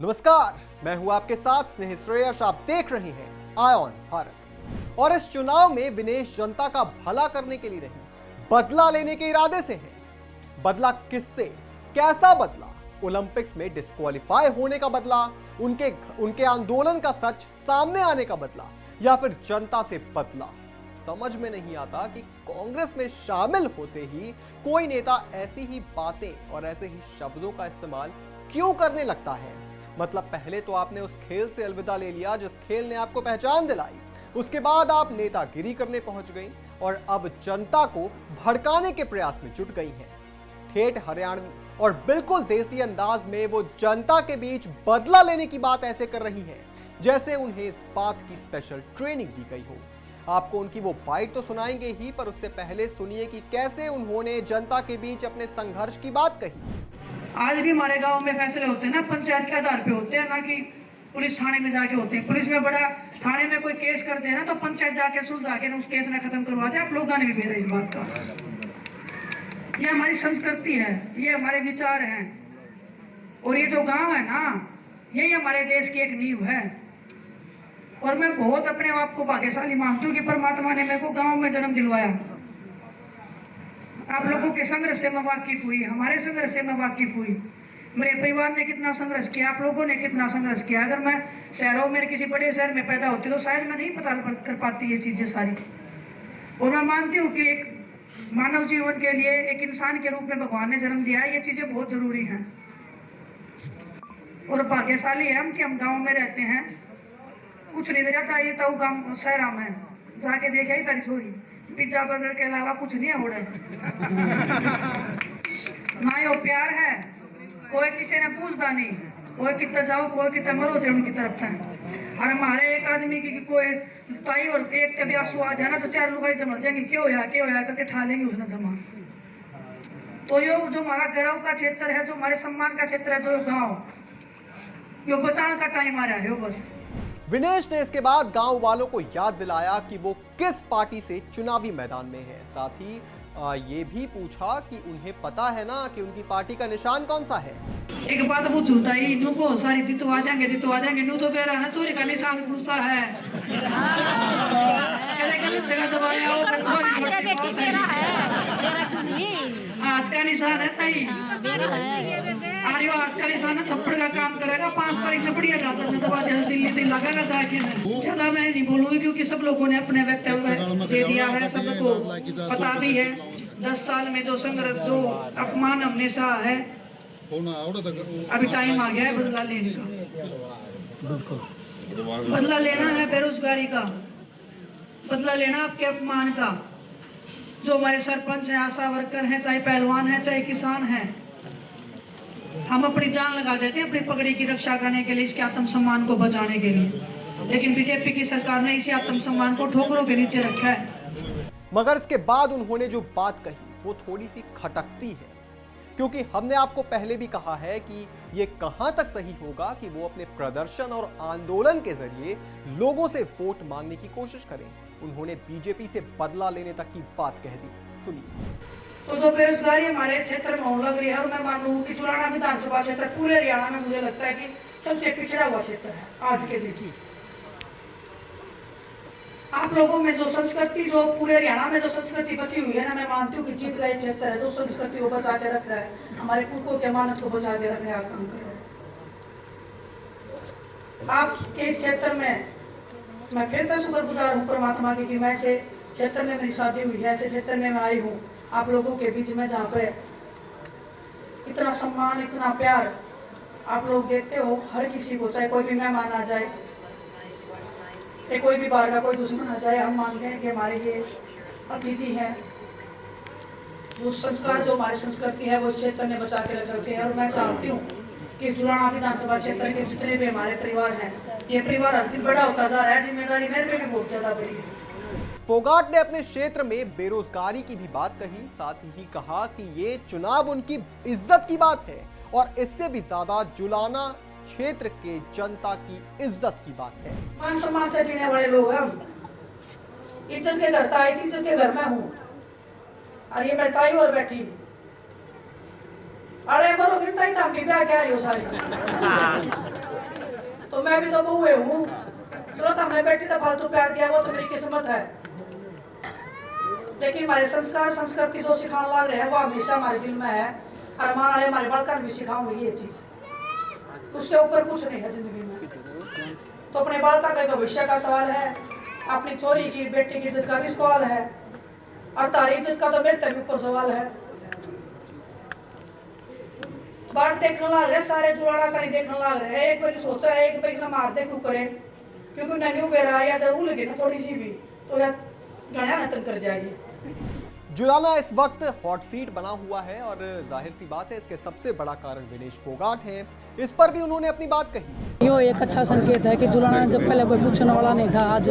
नमस्कार, मैं हूं आपके साथ स्नेह श्रेयस। आप देख रहे हैं आयॉन भारत। और इस चुनाव में विनेश जनता का भला करने के लिए नहीं, बदला लेने के इरादे से है। बदला किससे, कैसा बदला? ओलंपिक्स में डिस्क्वालीफाई होने का बदला, उनके आंदोलन का सच सामने आने का बदला, या फिर जनता से बदला? समझ में नहीं आता कि कांग्रेस में शामिल होते ही कोई नेता ऐसी ही बातें और ऐसे ही शब्दों का इस्तेमाल क्यों करने लगता है। मतलब पहले तो आपने उस खेल से अलविदा ले लिया जिस खेल ने आपको पहचान दिलाई, उसके बाद आप नेतागिरी करने पहुंच गई और अब जनता को भड़काने के प्रयास में जुट गई हैं। ठेठ हरियाणवी और बिल्कुल देसी अंदाज में वो जनता के बीच बदला लेने की बात ऐसे कर रही हैं जैसे उन्हें इस बात की स्पेशल ट्रेनिंग दी गई हो। आपको उनकी वो बाइट तो सुनाएंगे ही, पर उससे पहले सुनिए कि कैसे उन्होंने जनता के बीच अपने संघर्ष की बात कही। आज भी हमारे गांव में फैसले होते हैं ना, पंचायत के आधार पे होते हैं, ना कि पुलिस थाने में जाके होते हैं। पुलिस में बड़ा थाने में कोई केस करते हैं ना, तो पंचायत जाके सुलझा के उस केस ने खत्म करवा दे। आप लोगों ने भी भेजा इस बात का। ये हमारी संस्कृति है, ये हमारे विचार हैं, और ये जो गांव है ना, यही हमारे देश की एक नींव है। और मैं बहुत अपने आप को भाग्यशाली मानती हूँ कि परमात्मा ने मेरे को गाँव में जन्म दिलवाया। आप लोगों के संघर्ष से मैं वाकिफ हुई, हमारे संघर्ष से मैं वाकिफ हुई। मेरे परिवार ने कितना संघर्ष किया, आप लोगों ने कितना संघर्ष किया। अगर मैं शहरों में किसी बड़े शहर में पैदा होती तो शायद मैं नहीं पता कर पाती ये चीज़ें सारी। और मैं मानती हूँ कि एक मानव जीवन के लिए एक इंसान के रूप में भगवान ने जन्म दिया है, ये चीज़ें बहुत ज़रूरी हैं। और भाग्यशाली है हम कि हम गाँव में रहते हैं। कुछ नहीं रहता ये तो गाँव शहरा में जाके देखा ही तारी छोरी, पिज्जा बर्गर के अलावा कुछ नहीं है उड़े। ना यो प्यार है, कोई किसी ने पूछता नहीं, कोई कितना जाओ कोई कितना मरो जे उनकी तरफ था। और हमारे एक आदमी की कोई ताई और एक के भी आंसू आ जाए ना, तो चार लोग जमा जाएंगे, क्यों होया करके ठा लेंगे उसने जमा। तो यो जो हमारा गर्व का क्षेत्र है, जो हमारे सम्मान का क्षेत्र है, जो गाँव, यो बचाने का टाइम आ रहा है। यो बस विनेश ने इसके बाद गांव वालों को याद दिलाया कि वो किस पार्टी से चुनावी मैदान में है। साथ ही ये भी पूछा कि उन्हें पता है ना कि उनकी पार्टी का निशान कौन सा है। एक बात वो झूठा ही इन्हों को सारी जितवा देंगे नू तो बेरा ना चोरी का निशान गुस्सा है। कहते जगह दबाया हो पर चोरी हाथ का निशान है ताई। अरे हाथ का निशान थप्पड़ का काम करेगा। 5 तारीख में बढ़िया दबा दिया, दिल्ली लगेगा जाके। ज्यादा मैं नहीं बोलूंगी क्योंकि सब लोगों ने अपने वक्तव्य दे दिया है, सबको पता भी है। 10 साल में जो संघर्ष, जो अपमान हमने सहा है, अभी टाइम आ गया है बदला लेने का। बदला लेना है बेरोजगारी का, बदला लेना आपके अपमान का। जो हमारे सरपंच हैं, आशा वर्कर हैं, चाहे पहलवान हैं, चाहे किसान हैं, हम अपनी जान लगा देते हैं अपनी पगड़ी की रक्षा करने के लिए, इसके आत्मसम्मान को बचाने के लिए। लेकिन बीजेपी की सरकार ने इसी आत्मसम्मान को ठोकरों के नीचे रखा है। मगर इसके बाद उन्होंने जो बात कही वो थोड़ी सी खटकती है, क्योंकि हमने आपको पहले भी कहा है कि ये कहां तक सही होगा कि वो अपने प्रदर्शन और आंदोलन के जरिए लोगों से वोट मांगने की कोशिश करें। उन्होंने बीजेपी से बदला लेने तक की बात कह दी। सुनिए। तो जो बेरोजगारी हमारे क्षेत्र में होने लग रही है, और मैं मानूं कि चुराना विधानसभा क्षेत्र पूरे हरियाणा में मुझे लगता है कि सबसे पिछड़ा हुआ क्षेत्र है आज के दिन। आप लोगों में जो संस्कृति, जो पूरे हरियाणा में जो संस्कृति बची हुई है ना, मैं मानती हूँ कि जीत गए क्षेत्र है जो संस्कृति को बचा के रख रहा है, हमारे पुरखों की अमानत को बचा के रखने का काम कर रहा है। आप इस क्षेत्र में मैं फिर तक शुक्रगुजार हूँ परमात्मा की कि मैं ऐसे क्षेत्र में मेरी शादी हुई है, ऐसे क्षेत्र में मैं आई हूँ आप लोगों के बीच में, जहाँ पे इतना सम्मान, इतना प्यार आप लोग देते हो हर किसी को। चाहे कोई भी मेहमान आ जाए, चाहे कोई भी बाहर का कोई दुश्मन आ जाए, हम मानते हैं कि हमारे ये अतिथि हैं। वो संस्कार, जो हमारी संस्कृति है, वो क्षेत्र ने बचा के रखे हैं। और मैं चाहती हूँ कि जुलाना विधानसभा क्षेत्र के जितने भी हमारे परिवार हैं, ये परिवार हर दिन बड़ा होता जा रहा है। जिम्मेदारी मेरे पे भी बहुत ज्यादा बड़ी है। फोगाट ने अपने क्षेत्र में बेरोजगारी की भी बात कही। साथ ही कहा कि ये चुनाव उनकी इज्जत की बात है और इससे भी ज्यादा जुलाना क्षेत्र के जनता की इज्जत की बात है। मान सम्मान से जीने वाले लोग हैं, इज्जत के घर आई, इज्जत के घर में हूँ। और ये बैठाई और बैठी, अरे मरो गिरता ही था, ब्याह क्या रही हो सारी। मैं भी तो बहुए हूँ, चलो तो हमने बेटी तो फालतू प्यार दिया, वो तो मेरी किस्मत है। लेकिन हमारे संस्कार संस्कृति जो सिखाने लग रहे हैं वो हमेशा हमारे दिल में है, और हमारे वाले हमारे बालकन भी सिखाऊंगे ये चीज, उससे ऊपर कुछ नहीं है जिंदगी में। तो अपने बालका का भविष्य का सवाल है, अपनी छोरी की बेटी की इज्जत का भी सवाल है, और तारी इज्जत का तो मेरे तक ऊपर सवाल है। बाट देखने लग रहे सारे, जुड़ाना का नहीं देखने लग रहे हैं। एक बार सोचा है एक बार मार दे क्यों करे, क्योंकि नन्ही उबेरा या जब उलझे ना थोड़ी सी भी तो यार गणा नतन कर जाएगी। जुलाना इस वक्त हॉट सीट बना हुआ है और जाहिर सी बात है इसके सबसे बड़ा कारण विनेश फोगाट है। इस पर भी उन्होंने अपनी बात कही। यो एक अच्छा संकेत है कि जुलाना ने, जब पहले कोई पूछने वाला नहीं था, आज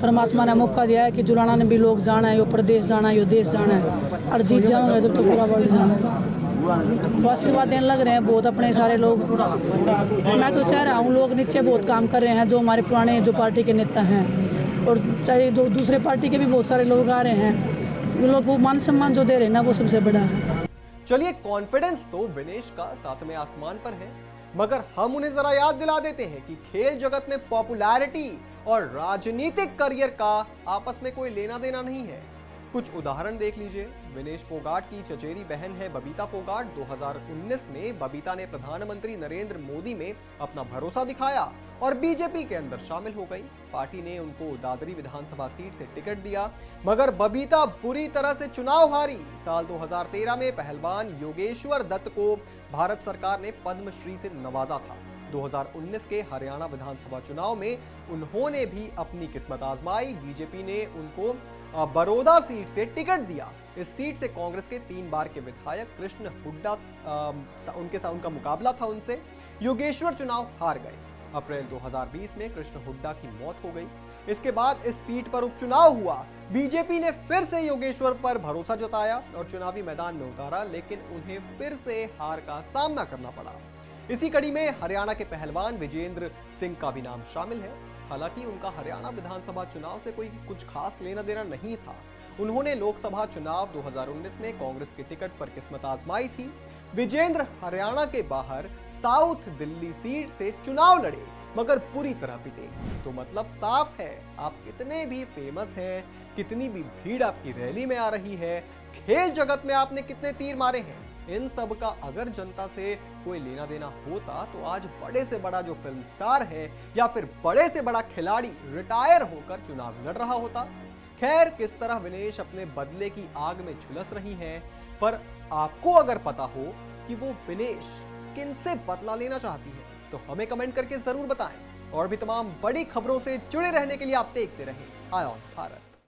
परमात्मा ने मौका दिया है कि जुलाना ने भी लोग जाना है, यो प्रदेश जाना है, यो देश जाना है, और जीत जाऊंगा जब तो पूरा वर्ल्ड जाना है। तो आशीर्वाद देने लग रहे हैं बहुत अपने सारे लोग। मैं तो चाह रहा हूँ, लोग नीचे बहुत काम कर रहे हैं, जो हमारे पुराने जो पार्टी के नेता हैं, और चाहे जो दूसरे पार्टी के भी बहुत सारे लोग आ रहे हैं, वो लोग वो मान सम्मान जो दे रहे हैं ना, वो सबसे बड़ा है। चलिए, कॉन्फिडेंस तो विनेश का सातवें आसमान पर है, मगर हम उन्हें जरा याद दिला देते हैं कि खेल जगत में पॉपुलैरिटी और राजनीतिक करियर का आपस में कोई लेना देना नहीं है। कुछ उदाहरण देख लीजिए। विनेश फोगाट की चचेरी बहन है बबीता फोगाट। 2019 में बबीता ने प्रधानमंत्री नरेंद्र मोदी में अपना भरोसा दिखाया और बीजेपी के अंदर शामिल हो गई। पार्टी ने उनको दादरी विधानसभा सीट से टिकट दिया, मगर बबीता बुरी तरह से चुनाव हारी। साल 2013 में पहलवान योगेश्वर दत्त को भारत सरकार ने पद्मश्री से नवाजा था। 2019 के हरियाणा विधानसभा चुनाव में उन्होंने भी अपनी किस्मत आजमाई। बीजेपी ने उनको बड़ौदा सीट से टिकट दिया। इस सीट से कांग्रेस के 3 बार के विधायक कृष्ण हुड्डा उनका मुकाबला था उनसे। योगेश्वर चुनाव हार गए। अप्रैल 2020 में कृष्ण हुड्डा की मौत हो गई। इसके बाद इस सीट पर उपचुनाव हुआ। बीजेपी ने फिर से योगेश्वर पर भरोसा जताया और चुनावी मैदान में उतारा, लेकिन उन्हें फिर से हार का सामना करना पड़ा। इसी कड़ी में हरियाणा के पहलवान विजेंद्र सिंह का भी नाम शामिल है। हालांकि उनका हरियाणा विधानसभा चुनाव से कोई कुछ खास लेना देना नहीं था। उन्होंने लोकसभा चुनाव 2019 में कांग्रेस के टिकट पर किस्मत आजमाई थी। विजेंद्र हरियाणा के बाहर साउथ दिल्ली सीट से चुनाव लड़े, मगर पूरी तरह पिटे। तो मतलब साफ है, आप कितने भी फेमस हैं, कितनी भी भीड़ आपकी रैली में आ रही है, खेल जगत में आपने कितने तीर मारे हैं, इन सब का अगर जनता से कोई लेना देना होता तो आज बड़े से बड़ा जो फिल्म स्टार है या फिर बड़े से बड़ा खिलाड़ी रिटायर होकर चुनाव लड़ रहा होता। खैर, किस तरह विनेश अपने बदले की आग में झुलस रही हैं, पर आपको अगर पता हो कि वो विनेश किनसे बदला लेना चाहती है तो हमें कमेंट करके जरूर बताएं। और भी तमाम बड़ी खबरों से जुड़े रहने के लिए आप देखते रहें आयॉन भारत।